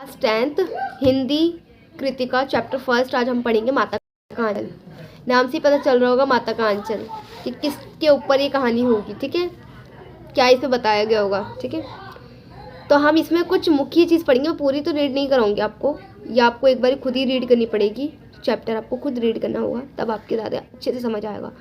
Class 10th Hindi Kritika chapter first. आज हम पढ़ेंगे माता का आंचल। नाम से ही पता चल रहा होगा माता का आंचल कि किसके ऊपर ये कहानी होगी। ठीक है, क्या इसमें बताया गया होगा। ठीक है, तो हम इसमें कुछ मुख्य चीज़ पढ़ेंगे। पूरी तो रीड नहीं कराऊंगी आपको, या आपको एक बार खुद ही रीड करनी पड़ेगी। चैप्टर आपको खुद रीड करना होगा, तब आपके ज़्यादा अच्छे से समझ आएगा।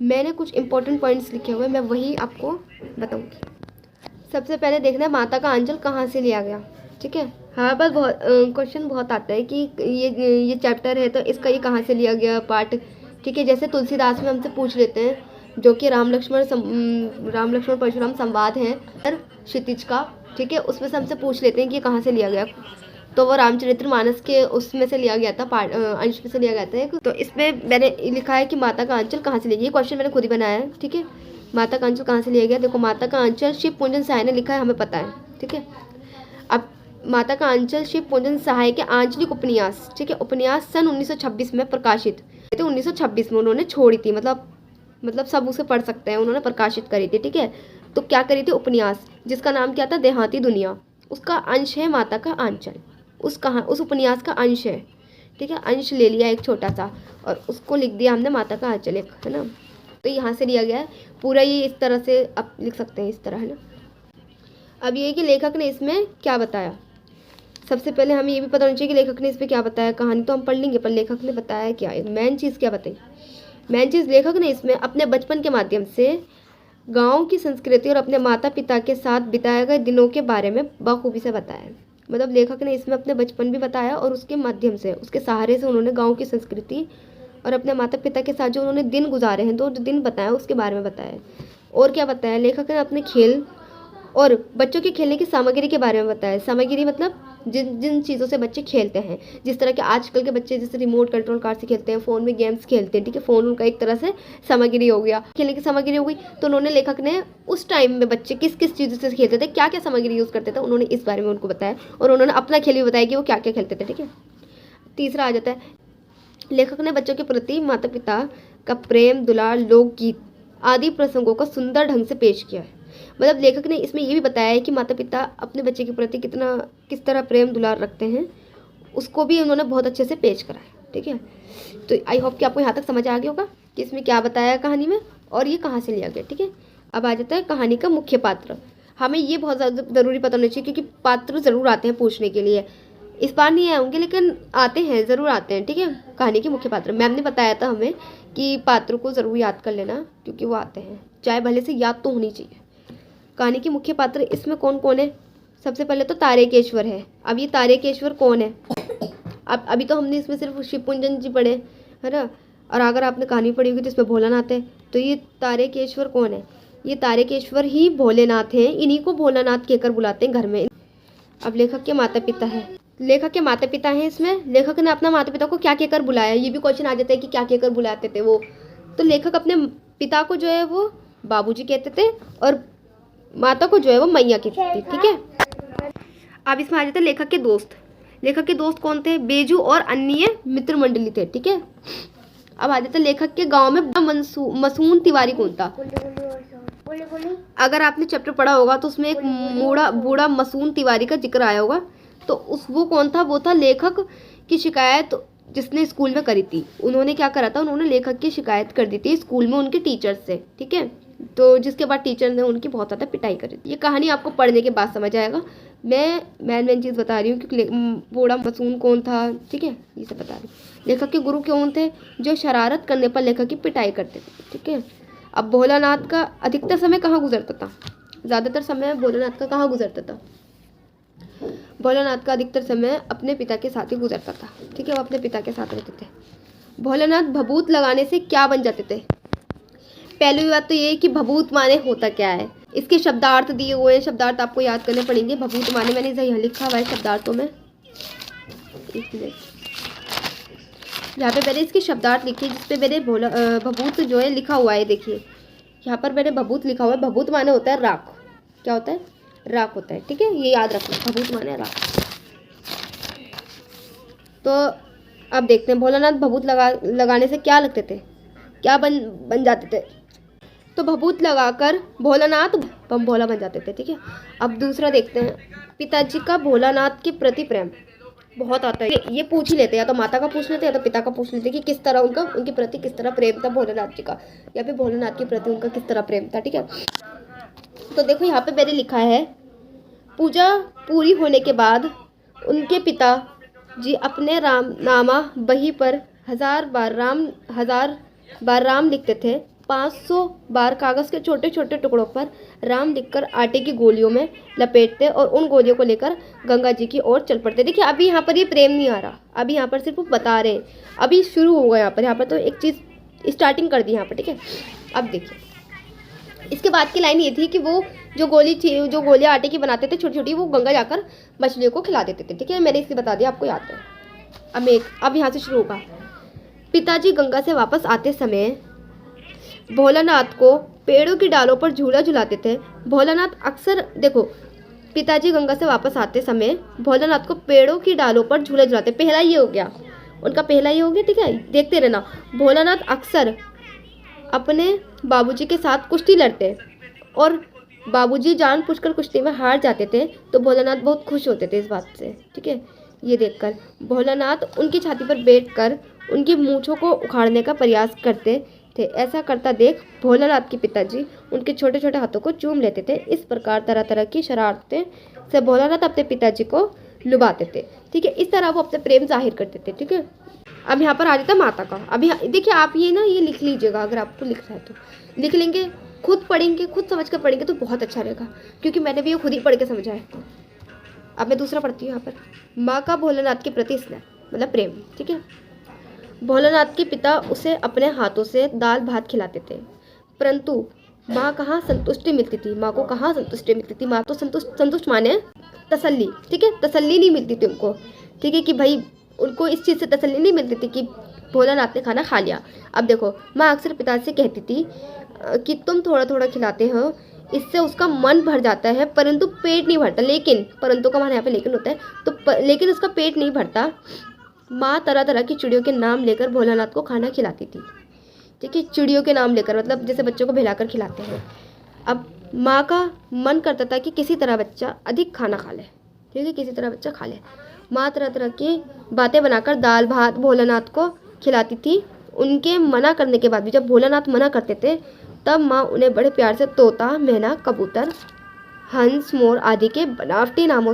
मैंने कुछ इंपॉर्टेंट पॉइंट्स लिखे हुए, मैं वही आपको बताऊंगी। सबसे पहले देखना है माता का आंचल कहाँ से लिया गया। ठीक है, हमारे पास बहुत क्वेश्चन बहुत आता है कि ये चैप्टर है तो इसका ये कहाँ से लिया गया पार्ट। ठीक है, जैसे तुलसीदास में हमसे पूछ लेते हैं, जो कि राम लक्ष्मण परशुराम संवाद है क्षितिज का। ठीक है, उसमें से हमसे पूछ लेते हैं कि ये कहाँ से लिया गया, तो वो रामचरितमानस के उसमें से लिया गया था, अंश में से लिया गया था। तो इसमें मैंने लिखा है कि माता का आंचल कहाँ से लिया गया। ये क्वेश्चन मैंने खुद ही बनाया है। ठीक है, माता का आंचल कहाँ से लिया गया। देखो, माता का आंचल शिव पूजन सहाय ने लिखा है, हमें पता है। ठीक है, अब माता का आंचल शिव पूजन सहाय के आंचलिक उपन्यास। ठीक है, उपन्यास सन 1926 में प्रकाशित तो 1926 में उन्होंने छोड़ी थी, मतलब सब उसे पढ़ सकते हैं, उन्होंने प्रकाशित करी थी। ठीक है, तो क्या करी थी, उपन्यास, जिसका नाम क्या था, देहाती दुनिया। उसका अंश है माता का आंचल, उस उपन्यास का अंश है। ठीक है, अंश ले लिया एक छोटा सा और उसको लिख दिया हमने माता का आंचल एक, है ना। तो यहाँ से लिया गया है पूरा, ये इस तरह से आप लिख सकते हैं, इस तरह, है ना। अब ये कि लेखक ने इसमें क्या बताया। सबसे पहले हमें ये भी पता होना चाहिए कि लेखक ने इसमें क्या बताया। कहानी तो हम पढ़ लेंगे, पर लेखक ने बताया क्या, मेन चीज़ क्या बताई। मेन चीज़, लेखक ने इसमें अपने बचपन के माध्यम से गाँव की संस्कृति और अपने माता पिता के साथ बिताए गए दिनों के बारे में बखूबी से बताया। मतलब लेखक ने इसमें अपने बचपन भी बताया और उसके माध्यम से, उसके सहारे से उन्होंने गाँव की संस्कृति और अपने माता पिता के साथ जो उन्होंने दिन गुजारे हैं, तो जो दिन बताया उसके बारे में बताया। और क्या बताया, लेखक ने अपने खेल और बच्चों के खेलने की सामग्री के बारे में बताया। सामग्री मतलब जिन जिन चीज़ों से बच्चे खेलते हैं, जिस तरह के आजकल के बच्चे जैसे रिमोट कंट्रोल कार से खेलते हैं, फ़ोन में गेम्स खेलते हैं। ठीक है, फ़ोन उनका एक तरह से सामग्री हो गया, खेलने की सामग्री हो गई। तो उन्होंने, लेखक ने उस टाइम में बच्चे किस किस चीज़ों से खेलते थे, क्या क्या सामग्री यूज़ करते थे, उन्होंने इस बारे में उनको बताया। और उन्होंने अपना खेल भी बताया कि वो क्या क्या खेलते थे। ठीक है, तीसरा आ जाता है, लेखक ने बच्चों के प्रति माता पिता का प्रेम, दुलार, लोकगीत आदि प्रसंगों को सुंदर ढंग से पेश किया है। मतलब लेखक ने इसमें ये भी बताया है कि माता पिता अपने बच्चे के प्रति किस तरह प्रेम दुलार रखते हैं, उसको भी उन्होंने बहुत अच्छे से पेश करा है। ठीक है, तो आई होप कि आपको यहाँ तक समझ आ गया होगा कि इसमें क्या बताया कहानी में और ये कहाँ से लिया गया। ठीक है, अब आ जाता है कहानी का मुख्य पात्र। हमें ये बहुत ज़्यादा ज़रूरी पता होना चाहिए, क्योंकि पात्र ज़रूर आते हैं पूछने के लिए। इस बार नहीं आए होंगे, लेकिन आते हैं, ज़रूर आते हैं। ठीक है, कहानी के मुख्य पात्र, मैम ने बताया था हमें कि पात्रों को ज़रूर याद कर लेना, क्योंकि वो आते हैं, चाहे भले से याद तो होनी चाहिए। कहानी के मुख्य पात्र इसमें कौन कौन है। सबसे पहले तो तारकेश्वर है। अब ये तारकेश्वर कौन है, अब अभी तो हमने इसमें सिर्फ शिवपुंजन जी पढ़े, है ना, और अगर आपने कहानी पढ़ी होगी तो इसमें भोलानाथ है। तो ये तारकेश्वर कौन है, ये तारकेश्वर ही भोलेनाथ हैं, इन्हीं को भोलानाथ कहकर बुलाते हैं घर में। अब लेखक के माता पिता है, लेखक के माता पिता हैं इसमें। लेखक ने अपना माता पिता को क्या कहकर बुलाया, ये भी क्वेश्चन आ जाता है कि क्या कहकर बुलाते थे वो। तो लेखक अपने पिता को जो है वो बाबूजी कहते थे और माता को जो है वो मैया कहती थी। ठीक है, अब इसमें आ जाते हैं लेखक के दोस्त। लेखक के दोस्त कौन थे, बेजू और अन्य मित्र मंडली थे। ठीक है, अब आ जाते हैं लेखक के गांव में मसून तिवारी कौन था। अगर आपने चैप्टर पढ़ा होगा तो उसमें एक बूढ़ा मसून तिवारी का जिक्र आया होगा। तो वो कौन था, वो था लेखक की शिकायत जिसने स्कूल में करी थी। उन्होंने क्या करा था, उन्होंने लेखक की शिकायत कर दी थी स्कूल में उनके टीचर से। ठीक है, तो जिसके बाद टीचर ने उनकी बहुत ज़्यादा पिटाई करी थी। ये कहानी आपको पढ़ने के बाद समझ आएगा। मैं मेन चीज़ बता रही हूँ कि बूढ़ा मसून कौन था। ठीक है, ये सब बता रही हूँ। लेखक के गुरु कौन थे, जो शरारत करने पर लेखक की पिटाई करते थे। ठीक है, अब भोलानाथ का अधिकतर समय कहाँ गुजरता था, ज़्यादातर समय भोलानाथ का कहाँ गुजरता था। भोलानाथ का अधिकतर समय अपने पिता के साथ ही गुजरता था। ठीक है, वो अपने पिता के साथ रहते थे। भोलानाथ भभूत लगाने से क्या बन जाते थे। पहली बात तो ये कि भभूत माने होता क्या है, इसके शब्दार्थ दिए हुए हैं, शब्दार्थ आपको याद करने पड़ेंगे। भभूत माने मैंने यहाँ लिखा हुआ है शब्दार्थों में, एक मिनट, यहाँ पे मैंने इसके शब्दार्थ लिखे, जिसपे मैंने भभूत जो है लिखा हुआ है। देखिए यहाँ पर मैंने भभूत लिखा हुआ है। भभूत माने होता है राख, क्या होता है, राख होता है। ठीक है, ये याद रखना, भभूत माने राख। तो अब देखते हैं भोलानाथ भभूत लगाने से क्या लगते थे, क्या बन जाते थे। तो भभूत लगाकर भोलानाथ बम भोला बन जाते थे। ठीक है, अब दूसरा देखते हैं, पिताजी का भोलानाथ के प्रति प्रेम। बहुत आता है ये पूछ ही लेते हैं, या तो माता का पूछ लेते हैं या तो पिता का पूछ लेते हैं कि किस तरह उनका उनके प्रति किस तरह प्रेम था भोलेनाथ जी का, या फिर भोलेनाथ के प्रति उनका किस तरह प्रेम था। ठीक है, तो देखो यहाँ पे मैंने लिखा है, पूजा पूरी होने के बाद उनके पिता जी अपने रामनामा बही पर हजार बार राम लिखते थे। 500 बार कागज के छोटे छोटे टुकड़ों पर राम लिखकर आटे की गोलियों में लपेटते और उन गोलियों को लेकर गंगा जी की ओर चल पड़ते। देखिए अभी यहाँ पर ये प्रेम नहीं आ रहा, अभी यहाँ पर सिर्फ वो बता रहे हैं, अभी शुरू होगा यहाँ पर तो एक चीज़ स्टार्टिंग कर दी यहाँ पर। ठीक है, अब देखिए इसके बाद की लाइन ये थी कि वो जो गोलियां आटे की बनाते थे छोटी छोटी, वो गंगा जाकर मछलियों को खिला देते थे। ठीक है, मैंने इसलिए बता दिया, आपको याद है। अब यहाँ से शुरू होगा, पिताजी गंगा से वापस आते समय भोलानाथ को पेड़ों की डालों पर झूला झुलाते थे। भोलानाथ अक्सर, देखो पिताजी गंगा से वापस आते समय भोलानाथ को पेड़ों की डालों पर झूला झुलाते, पहला ये हो गया उनका, पहला ये हो गया। ठीक है, देखते रहना, भोलानाथ अक्सर अपने बाबूजी के साथ कुश्ती लड़ते और बाबूजी जानबूझकर कुश्ती में हार जाते थे तो भोलानाथ बहुत खुश होते थे इस बात से। ठीक है, ये देखकर भोलानाथ उनकी छाती पर बैठकर उनकी मूंछों को उखाड़ने का प्रयास करते थे। ऐसा करता देख भोलानाथ के पिताजी उनके छोटे छोटे हाथों को चूम लेते थे। इस प्रकार तरह तरह की शरारतें से भोलानाथ अपने पिताजी को लुभाते थे। ठीक है, इस तरह वो अपने प्रेम जाहिर करते थे। ठीक है, अब यहाँ पर आ जाता है माता का। अभी देखिए आप ये ना ये लिख लीजिएगा, अगर आपको लिखना है तो लिख लेंगे, खुद पढ़ेंगे, खुद समझ कर पढ़ेंगे तो बहुत अच्छा रहेगा, क्योंकि मैंने भी ये खुद ही पढ़ के समझा है। अब मैं दूसरा पढ़ती हूँ यहाँ पर, माँ का भोलेनाथ के प्रति स्नेह मतलब प्रेम। ठीक है, भोलेनाथ के पिता उसे अपने हाथों से दाल भात खिलाते थे, परंतु माँ कहाँ संतुष्टि मिलती थी, माँ को कहाँ संतुष्टि मिलती थी, माँ तो संतुष्ट माने तसल्ली। ठीक है, तसल्ली नहीं मिलती थी उनको। ठीक है, कि भाई उनको इस चीज़ से तसल्ली नहीं मिलती थी कि भोलानाथ ने खाना खा लिया। अब देखो माँ अक्सर पिता से कहती थी कि तुम थोड़ा थोड़ा खिलाते हो, इससे उसका मन भर जाता है परंतु पेट नहीं भरता। लेकिन परंतु का मान यहाँ पे लेकिन होता है, तो लेकिन उसका पेट नहीं भरता। माँ तरह तरह की चिड़ियों के नाम लेकर भोलानाथ को खाना खिलाती थी। ठीक है, चिड़ियों के नाम लेकर, मतलब जैसे बच्चों को बहलाकर खिलाते हैं। अब माँ का मन करता था कि किसी तरह बच्चा अधिक खाना खा ले। ठीक है, किसी तरह बच्चा खा ले। माँ तरह तरह की बातें बनाकर दाल भात भोलानाथ को खिलाती थी। उनके मना करने के बाद भी जब भोलानाथ मना करते थे तब माँ उन्हें बड़े प्यार से तोता, मैना, कबूतर, हंस, मोर आदि के बनावटी नामों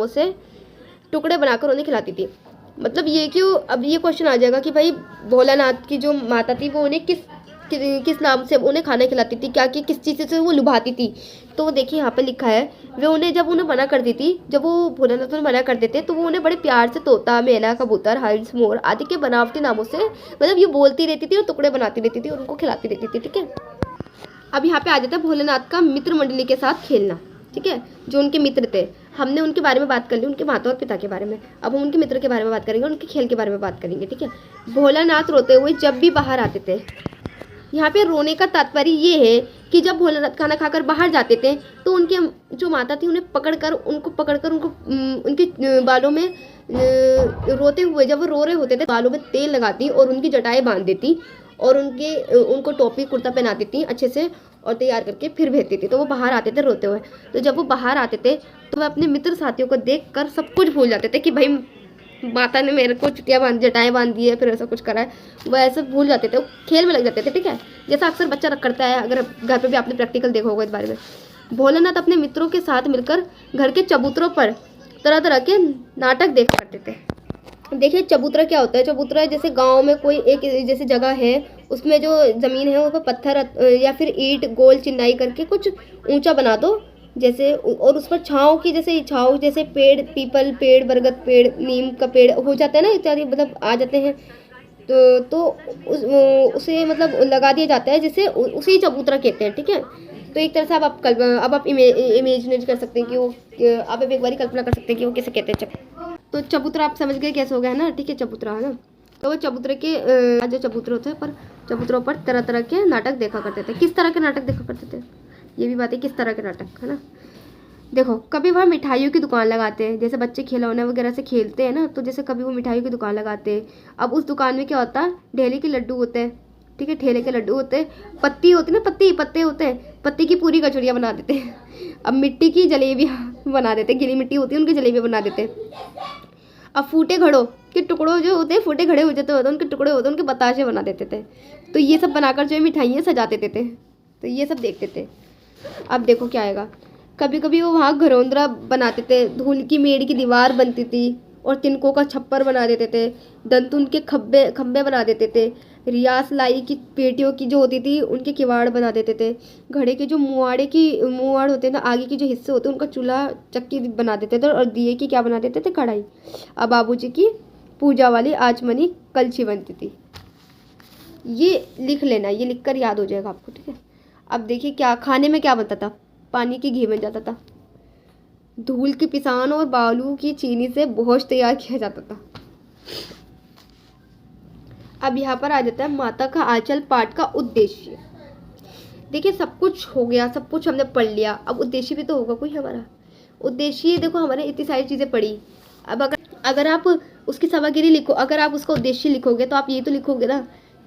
से टुकड़े बनाकर उन्हें खिलाती थी। मतलब ये क्यों, अब ये क्वेश्चन आ जाएगा कि भाई भोलानाथ की जो माता थी वो उन्हें किस नाम से उन्हें खाना खिलाती थी, क्या कि किस चीज़ से वो लुभाती थी। तो देखिए यहाँ पे लिखा है, वे उन्हें जब उन्हें मना करती थी, जब वो भोलानाथ उन्हें मना करते थे तो वो उन्हें बड़े प्यार से तोता, मैना, कबूतर, हंस, मोर आदि के बनावटी नामों से, मतलब ये बोलती रहती थी और टुकड़े बनाती रहती थी और उनको खिलाती रहती थी। ठीक है, अब यहाँ पे आ जाता है भोलेनाथ का मित्र मंडली के साथ खेलना। ठीक है, जो उनके मित्र थे, हमने उनके बारे में बात कर ली, उनके माता और पिता के बारे में। अब हम उनके मित्र के बारे में बात करेंगे, उनके खेल के बारे में बात करेंगे। ठीक है, भोलानाथ रोते हुए जब भी बाहर आते थे, यहाँ पे रोने का तात्पर्य ये है कि जब भोलानाथ खाना खाकर बाहर जाते थे तो उनके जो माता थी उन्हें पकड़कर उनको उनके बालों में रोते हुए, जब वो रो रहे होते थे बालों में तेल लगाती और उनकी जटाएं बांध देती और उनको टोपी कुर्ता पहना देती अच्छे से और तैयार करके फिर भेजती थी। तो वो बाहर आते थे रोते हुए। तो जब वो बाहर आते थे तो वह अपने मित्र साथियों को देखकर सब कुछ भूल जाते थे कि भाई माता ने मेरे को जटाएं बांध दी है, फिर ऐसा कुछ करा है, वो ऐसे भूल जाते थे, वो खेल में लग जाते थे। ठीक है, जैसा अक्सर बच्चा करता है, अगर घर पे भी आपने प्रैक्टिकल देखा होगा इस बारे में। भोलेनाथ अपने मित्रों के साथ मिलकर घर के चबूतरों पर तरह तरह के नाटक देखा करते थे। देखिए चबूतरा क्या होता है, चबूतरा जैसे गांव में कोई एक जैसे जगह है, उसमें जो ज़मीन है उस पर पत्थर या फिर ईंट गोल चिनाई करके कुछ ऊंचा बना दो जैसे, और उस पर छाँव जैसे पेड़, पीपल पेड़, बरगद पेड़, नीम का पेड़ हो जाता है ना इत्यादि, मतलब आ जाते हैं तो उसे मतलब लगा दिया जाता है, जिसे उसी चबूतरा कहते हैं। ठीक है, तो एक तरह से अब आप इमेजिनेट कर सकते हैं कि वो, आप एक बार कल्पना कर सकते हैं कि वो कैसे कहते हैं। तो चबूतरा आप समझ गए कैसे हो गया ना। ठीक है, चबूतरा है ना, तो वो चबूतरे के जो चबूतरे होते हैं पर चबूतरों पर तरह तरह के नाटक देखा करते थे। किस तरह के नाटक देखा करते थे, ये भी बात है, किस तरह के नाटक, है ना। देखो कभी वह मिठाइयों की दुकान लगाते हैं, जैसे बच्चे खिलौने वगैरह से खेलते हैं ना, तो जैसे कभी वो मिठाइयों की दुकान लगाते हैं। अब उस दुकान में क्या होता है, ढेली के लड्डू होते हैं। ठीक है, ठेले के लड्डू होते हैं, पत्ती होती है ना, पत्ते होते हैं, पत्ती की पूरी कचौड़ियाँ बना देते हैं। अब मिट्टी की जलेबियाँ बना देते हैं, गीली मिट्टी होती है उनकी जलेबियाँ बना देते हैं। अब फूटे घड़ों के टुकड़ों जो होते हैं, फूटे घड़े हो जाते होते हैं, उनके टुकड़े होते हैं, उनके बताशे बना देते थे। तो ये सब बनाकर जो है मिठाइयाँ सजा देते थे। तो ये सब देखते थे। अब देखो क्या आएगा। कभी कभी वो वहाँ घरौंदरा बनाते थे, धूल की मेड़ की दीवार बनती थी और तिनकों का छप्पर बना देते थे, दंतुन के खम्भे बना देते थे, रियास लाई की पेटियों की जो होती थी उनके किवाड़ बना देते थे, घड़े के जो मुआड़ होते थे, आगे के जो हिस्से होते उनका चूल्हा चक्की बना देते थे, और दिए की क्या बना देते थे, कढ़ाई। अब बाबूजी की पूजा वाली आचमनी कलछी बनती थी। ये लिख लेना, ये लिख कर याद हो जाएगा आपको, ठीक है। अब देखिए क्या खाने में क्या बनता था, पानी की घी बन जाता था, धूल की पिसान और बालू की चीनी से भोज तैयार किया जाता था। अब यहाँ पर आ जाता है माता का आंचल पाठ का उद्देश्य। देखिए सब कुछ हो गया, सब कुछ हमने पढ़ लिया, अब उद्देश्य भी तो होगा कोई हमारा। उद्देश्य देखो, हमारे इतनी सारी चीज़ें पढ़ी। अब अगर आप उसकी सामग्री लिखो, अगर आप उसका उद्देश्य लिखोगे तो आप ये तो लिखोगे ना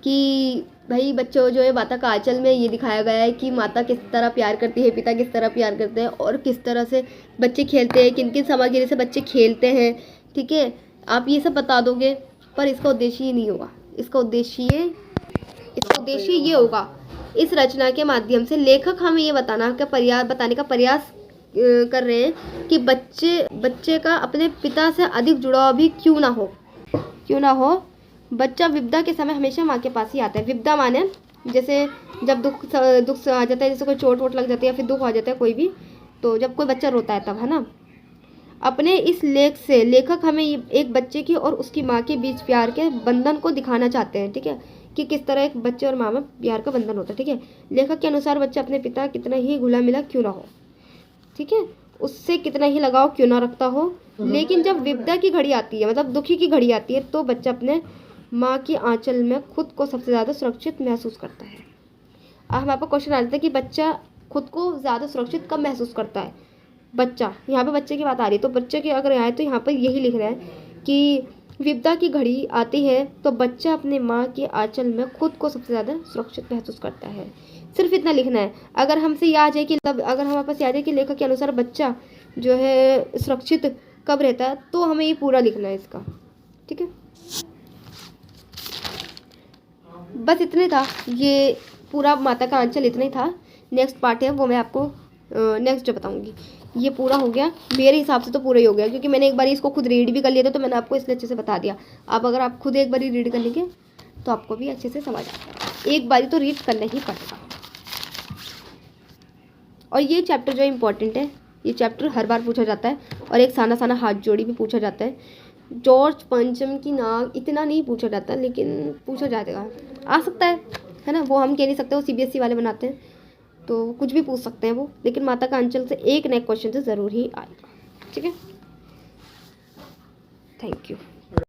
कि भाई बच्चों जो है माता का आंचल में ये दिखाया गया है कि माता किस तरह प्यार करती है, पिता किस तरह प्यार करते हैं, और किस तरह से बच्चे खेलते हैं, किन किन सामग्री से बच्चे खेलते हैं, ठीक है। आप ये सब बता दोगे, पर इसका उद्देश्य ये नहीं होगा। इसका उद्देश्य ये होगा, इस रचना के माध्यम से लेखक हमें ये बताने का प्रयास कर रहे हैं कि बच्चे का अपने पिता से अधिक जुड़ाव भी क्यों ना हो। बच्चा विपदा के समय हमेशा माँ के पास ही आता है। विपदा माने जैसे जब दुख आ जाता है, जैसे कोई चोट वोट लग जाती है या फिर दुख आ जाता है कोई भी, तो जब कोई बच्चा रोता है तब, है ना। अपने इस लेख से लेखक हमें एक बच्चे की और उसकी माँ के बीच प्यार के बंधन को दिखाना चाहते हैं, ठीक है, कि किस तरह एक बच्चे और माँ में प्यार का बंधन होता है, ठीक है। लेखक के अनुसार बच्चा अपने पिता कितना ही घुला मिला क्यों ना हो, ठीक है, उससे कितना ही लगाव क्यों ना रखता हो, लेकिन जब विपदा की घड़ी आती है, मतलब दुखी की घड़ी आती है, तो बच्चा अपने माँ की आंचल में खुद को सबसे ज़्यादा सुरक्षित महसूस करता है। अब हमारे पास क्वेश्चन आ जाता है कि बच्चा खुद को ज़्यादा सुरक्षित कब महसूस करता है। बच्चा, यहाँ पे बच्चे की बात आ रही है, तो बच्चे की अगर आए तो यहाँ पर यही लिख रहा है कि विपदा की घड़ी आती है तो बच्चा अपने माँ के आंचल में खुद को सबसे ज़्यादा सुरक्षित महसूस करता है। सिर्फ इतना लिखना है। अगर हमसे ये आ जाए कि अगर हमारे पास याद है कि लेखक के अनुसार बच्चा जो है सुरक्षित कब रहता है, तो हमें ये पूरा लिखना है इसका, ठीक है। बस इतने था, ये पूरा माता का आंचल इतना ही था। नेक्स्ट पार्ट है वो मैं आपको नेक्स्ट जो बताऊंगी। ये पूरा हो गया मेरे हिसाब से, तो पूरा ही हो गया, क्योंकि मैंने एक बार इसको खुद रीड भी कर लिया था, तो मैंने आपको इसलिए अच्छे से बता दिया। अब अगर आप खुद एक बार रीड कर लेंगे तो आपको भी अच्छे से समझ आएगा। एक बार तो रीड करना ही पड़ेगा। और ये चैप्टर जो इम्पोर्टेंट है, ये चैप्टर हर बार पूछा जाता है, और एक साना साना हाथ जोड़ी भी पूछा जाता है। जॉर्ज पंचम की नाग इतना नहीं पूछा जाता, लेकिन पूछा जाएगा, आ सकता है ना। वो हम कह नहीं सकते, वो CBSE वाले बनाते हैं, तो कुछ भी पूछ सकते हैं वो, लेकिन माता का आंचल से एक नए क्वेश्चन से ज़रूर ही आएगा, ठीक है। Thank you.